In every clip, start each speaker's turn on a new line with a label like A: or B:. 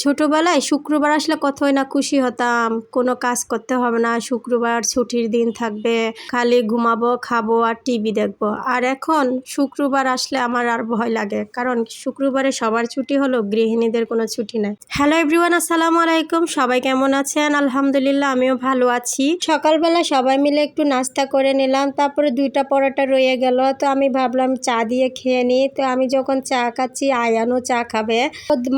A: ছোটবেলায় শুক্রবার আসলে কতই না খুশি হতাম, কোনো কাজ করতে হবে না, শুক্রবার ছুটির দিন থাকবে, খালি ঘুমাবো, খাবো আর টিভি দেখবো। আর এখন শুক্রবার আসলে আমার আর ভয় লাগে, কারণ শুক্রবারে সবার ছুটি হলো, গৃহিণীদের কোনো ছুটি নাই। হ্যালো এভরিওয়ান, আসসালামু আলাইকুম। সবাই কেমন আছেন? আলহামদুলিল্লাহ, আমিও ভালো আছি। সকালবেলা সবাই মিলে একটু নাস্তা করে নিলাম, তারপরে 2টা পরোটা রয়ে গেল, তো আমি ভাবলাম চা দিয়ে খেয়ে নিই। তো আমি যখন চা খাচ্ছি, আয়ানও চা খাবে,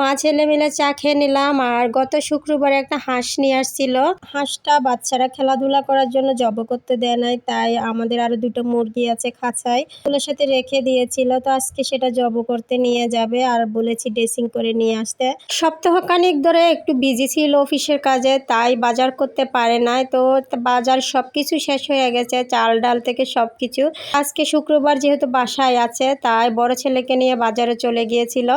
A: মা ছেলে মিলে চা খেয়ে নিলাম। আর গত শুক্রবারে একটা হাঁস নিয়ে আসছিল, হাঁসটা বাচ্চারা খেলাধুলা করার জন্য জব করতে দেয় নাই, তাই আমাদের আরো 2টো মুরগি আছে খাঁচায়, ওগুলোর সাথে রেখে দিয়েছিল। তো আজকে সেটা জব করতে নিয়ে যাবে, আর বলেছি ড্রেসিং করে নিয়ে আসতে। সপ্তাহখানেক ধরে একটু বিজি ছিল অফিসের কাজে, তাই বাজার করতে পারে নাই। তো বাজার সবকিছু শেষ হয়ে গেছে, চাল ডাল থেকে সবকিছু। আজকে শুক্রবার যেহেতু বাসায় আছে, তাই বড় ছেলেকে নিয়ে বাজারে চলে গিয়েছিল।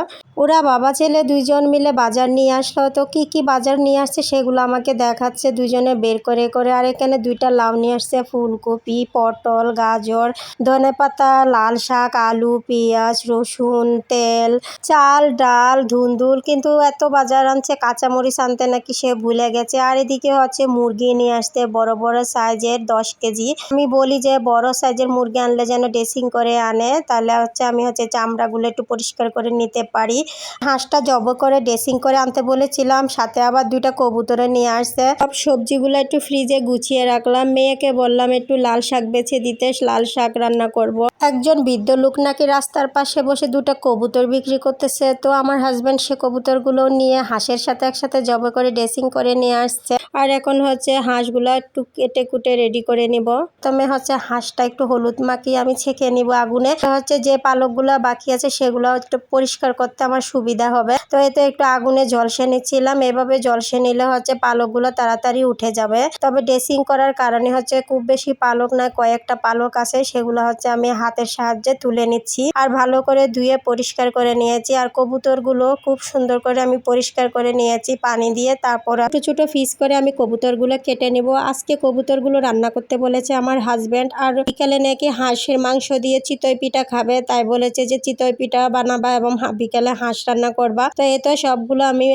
A: ওরা বাবা ছেলে 2জন মিলে বাজার নিয়ে আসলো। তো কি কি বাজার নিয়ে আসছে সেগুলো আমাকে দেখাচ্ছে দুজনে বের করে করে। আর এখানে 2টা লাউ নিয়ে আসছে, ফুলকপি, পটল, গাজর, ধনেপাতা, লাল শাক, আলু, পেঁয়াজ, রসুন, তেল, চাল ডাল, ধুন্দুল। কিন্তু এত বাজার আনছে, কাঁচামরিচ আনতে নাকি সে ভুলে গেছে। আর এদিকে হচ্ছে মুরগি নিয়ে আসতে, বড় বড় সাইজের 10 কেজি। আমি বলি যে বড় সাইজের মুরগি আনলে যেন ড্রেসিং করে আনে, তাহলে আমি চামড়াগুলো একটু পরিষ্কার করে নিতে পারি। হাঁসটা জব করে ড্রেসিং করে আনতে বলেছিলাম, সাথে আবার 2টা কবুতরে নিয়ে আসছে। সব সবজিগুলো একটু ফ্রিজে গুছিয়ে রাখলাম। মেয়েকে বললাম একটু লাল শাক বেছে দিতে, লাল শাক রান্না করব। একজন বৃদ্ধ লোক নাকি রাস্তার পাশে বসে 2টা কবুতর বিক্রি করতেছে। তো আমার হাজব্যান্ড সে কবুতরগুলো নিয়ে হাঁসের সাথে একসাথে জব করে ড্রেসিং করে নিয়ে আসছে। আর এখন হাঁসগুলো একটু কেটে কুটে রেডি করে নিব। প্রথমে হাঁসটা একটু হলুদ মাখিয়ে আমি ছেঁকে নিব আগুনে। যে পালকগুলো বাকি আছে সেগুলো একটু পরিষ্কার করতে আমার সুবিধা হবে। তো এতে একটু আগুনে ঝলসে নিচ্ছিলাম। এভাবে ঝলসে নিলে পালকগুলো তাড়াতাড়ি উঠে যাবে। তবে ড্রেসিং করার কারণে খুব বেশি পালক না, কয়েকটা পালক আছে, সেগুলো আমি হাতের সাহায্যে তুলে নিচ্ছি। আর ভালো করে ধুয়ে পরিষ্কার করে নিয়েছি। আর কবুতরগুলো খুব সুন্দর করে আমি পরিষ্কার করে নিয়েছি পানি দিয়ে। তারপর ছোট ছোট পিস করে আমি কবুতরগুলো কেটে নেব। আজকে কবুতরগুলো রান্না করতে বলেছে আমার হাজব্যান্ড। আর বিকালে নাকি হাঁসের মাংস দিয়ে চিতই পিঠা খাবে, তাই বলেছে যে চিতই পিঠা বানাবা এবং বিকালে হাঁস রান্না করবা। তো এই তো সবগুলো আমি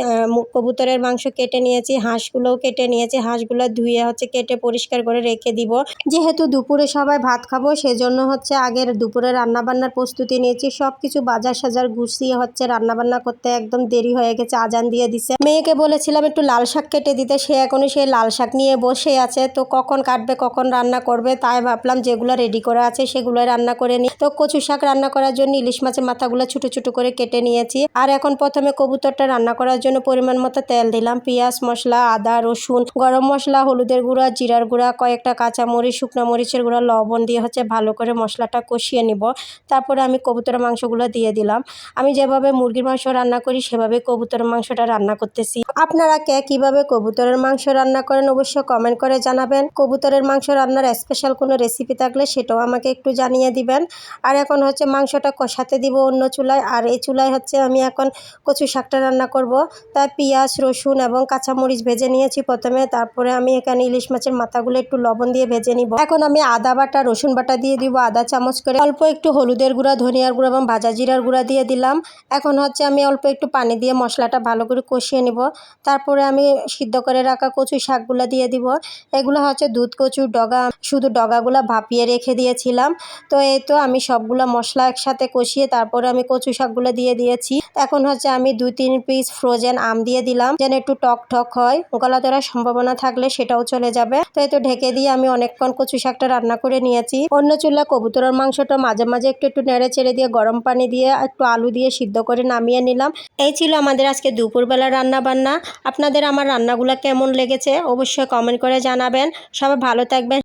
A: কবুতরের মাংস কেটে নিয়েছি, হাঁসগুলোও কেটে নিয়েছি। হাঁসগুলো ধুয়ে কেটে পরিষ্কার করে রেখে দিব। যেহেতু দুপুরে সবাই ভাত খাবো, সেজন্য আগের দুপুরে রান্না বান্নার প্রস্তুতি নিয়েছি। সবকিছু বাজার সাজার গুছিয়ে রান্না বান্না করতে একদম দেরি হয়ে গেছে, আজান দিয়ে দিছে। মেয়েকে বলেছিলাম একটু লাল শাক কেটে দিতে, সে এখনো সেই লাল শাক নিয়ে বসে আছে। তো কখন কাটবে কখন রান্না করবে, তাই ভাবলাম যেগুলো রেডি করা আছে সেগুলো রান্না করে নিই। তো কচু শাক রান্না করার জন্য ইলিশ মাছের মাথাগুলো ছোট ছোট করে কেটে নিয়েছি। আর এখন প্রথমে কবুতরটা রান্না করার জন্য পরিমাণ মতো তেল দিলাম, পেঁয়াজ, মশলা, আদা, রসুন, গরম মশলা, হলুদের গুঁড়া, জিরার গুঁড়া, কয়েকটা কাঁচামরিচ, শুকনো মরিচের গুঁড়া, লবণ দিয়ে ভালো করে মশলাটা কষিয়ে নিব। তারপরে আমি কবুতরের মাংসগুলো দিয়ে দিলাম। আমি যেভাবে মুরগির মাংস রান্না করি সেভাবে কবুতরের মাংসটা রান্না করতেছি। আপনারা কিভাবে কবুতরের মাংস রান্না করেন অবশ্যই কমেন্ট করে জানাবেন। কবুতরের মাংস রান্নার স্পেশাল কোনো রেসিপি থাকলে সেটাও আমাকে একটু জানিয়ে দিবেন। আর এখন মাংসটা কষাতে দিব অন্য চুলায়। আর এই চুলায় আমি এখন কচু শাকটা রান্না করব। তাই পেঁয়াজ, রসুন এবং কাঁচামরিচ ভেজে নিয়েছি প্রথমে। তারপরে আমি এখানে ইলিশ মাছের মাথাগুলো একটু লবণ দিয়ে ভেজে নিব। এখন আমি আদা বাটা, রসুন বাটা দিয়ে দিব, আধা চামচ করে। অল্প একটু হলুদের গুঁড়া, ধনিয়ার গুঁড়া এবং ভাজা জিরার গুঁড়া দিয়ে দিলাম। এখন আমি অল্প একটু পানি দিয়ে মশলাটা ভালো করে কষিয়ে নিব। তারপরে আমি সিদ্ধ করে রাখা কচু শাকগুলো দিয়ে দিব। এগুলো দুধ কচুর ডগা, শুধু ডগাগুলো ভাপিয়ে রেখে দিয়েছিলাম। তো এই তো আমি সবগুলো মশলা একসাথে কষিয়ে তারপরে আমি কচু শাকগুলো দিয়ে দিয়েছি। এখন আমি 2-3 পিস ফ্রোজেন আম দিয়ে দিলাম, যেন একটু টক টক হয়। গলা ধরার সম্ভাবনা থাকলে সেটাও চলে যাবে। তো এই তো ঢেকে দিয়ে আমি অনেকক্ষণ কচু শাকটা রান্না করে নিয়েছি। অন্য চুলা কবুতরের মাংসটা মাঝে মাঝে একটু নেড়ে চেড়ে দিয়ে গরম পানি দিয়ে একটু আলু দিয়ে সিদ্ধ করে নামিয়ে নিলাম। এই ছিল আমাদের আজকে দুপুরবেলা রান্না বান্না। আপনাদের আমার রান্নাগুলো কেমন লেগেছে অবশ্যই কমেন্ট করে জানাবেন। সবাই ভালো থাকবেন।